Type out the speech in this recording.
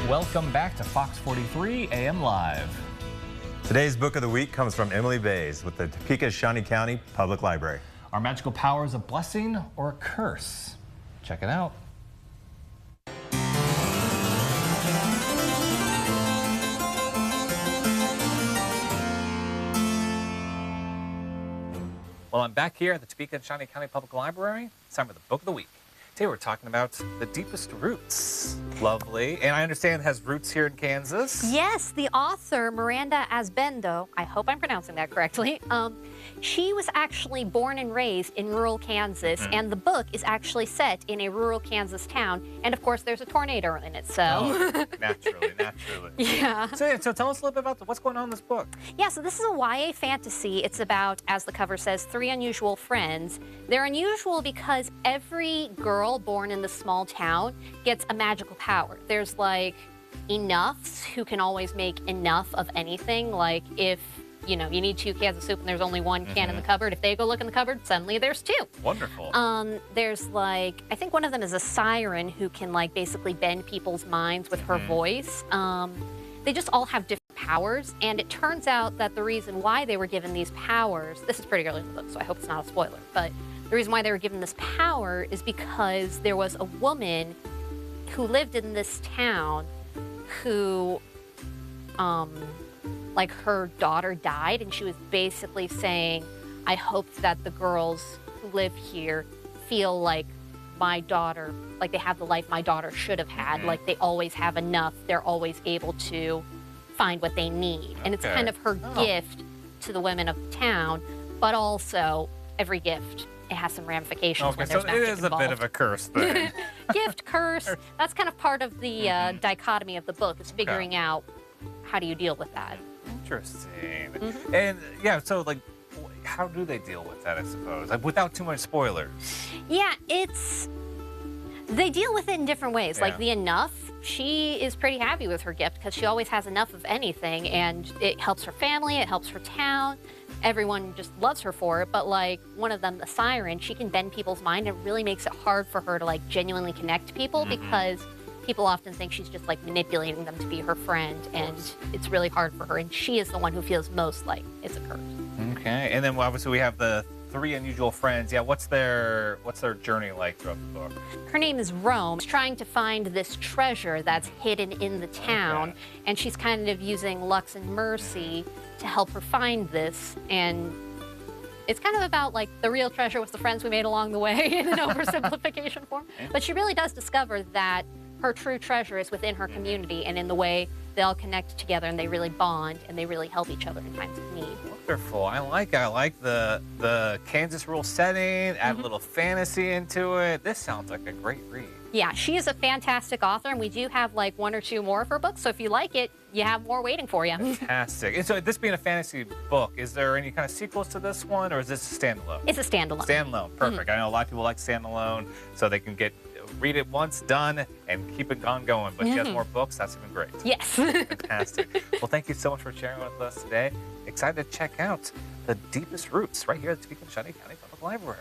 Welcome back to Fox 43 AM Live. Today's book of the week comes from Emily Bays with the Topeka Shawnee County Public Library. Are magical powers a blessing or a curse? Check it out. Well, I'm back here at the Topeka Shawnee County Public Library. It's time for the book of the week. Today we're talking about the deepest roots. Lovely. And I understand it has roots here in Kansas. Yes, the author, Miranda Azbendo, I hope I'm pronouncing that correctly, she was actually born and raised in rural Kansas, and the book is actually set in a rural Kansas town. And of course, there's a tornado in it, so. Oh, naturally. Yeah. So tell us a little bit about what's going on in this book. Yeah, so this is a YA fantasy. It's about, as the cover says, 3 unusual friends. They're unusual because every girl born in this small town gets a magical power. There's like enoughs who can always make enough of anything. Like if, you know, you need 2 cans of soup and there's only 1 can in the cupboard. If they go look in the cupboard, suddenly there's 2. Wonderful. There's like, I think one of them is a siren who can like basically bend people's minds with her voice. They just all have different powers, and it turns out that the reason why they were given these powers, this is pretty early in the book, so I hope it's not a spoiler, but the reason why they were given this power is because there was a woman who lived in this town who, like her daughter died, and she was basically saying, I hope that the girls who live here feel like my daughter, like they have the life my daughter should have had, like they always have enough, they're always able to find what they need. And it's kind of her gift to the women of the town, but also every gift, it has some ramifications when there's so magic it is involved. A bit of a curse then. Gift, curse, that's kind of part of the dichotomy of the book, is figuring out how do you deal with that. Interesting. And yeah, so like, how do they deal with that, I suppose? Like, without too much spoilers. Yeah, they deal with it in different ways. Like the enough, she is pretty happy with her gift because she always has enough of anything, and it helps her family, it helps her town. Everyone just loves her for it, but like one of them, the siren, she can bend people's mind. It really makes it hard for her to like genuinely connect to people because people often think she's just like manipulating them to be her friend, and it's really hard for her, and she is the one who feels most like it's a curse. Okay, and then obviously we have the 3 unusual friends. Yeah, what's their journey like throughout the book? Her name is Rome. She's trying to find this treasure that's hidden in the town, and she's kind of using luck and mercy to help her find this. And it's kind of about like the real treasure was the friends we made along the way in an oversimplification form. But she really does discover that her true treasure is within her community and in the way they all connect together and they really bond and they really help each other in times of need. Wonderful. I like the Kansas rural setting, add a little fantasy into it. This sounds like a great read. Yeah, she is a fantastic author, and we do have like 1 or 2 more of her books, so if you like it, you have more waiting for you. Fantastic. And so this being a fantasy book, is there any kind of sequels to this one, or is this a standalone? It's a standalone. Standalone, perfect. I know a lot of people like standalone, so they can read it once, done, and keep it on going. But she has more books, that's even great. Yes. Fantastic. Well, thank you so much for sharing with us today. Excited to check out the deepest roots right here at the Topeka Shawnee County Public Library.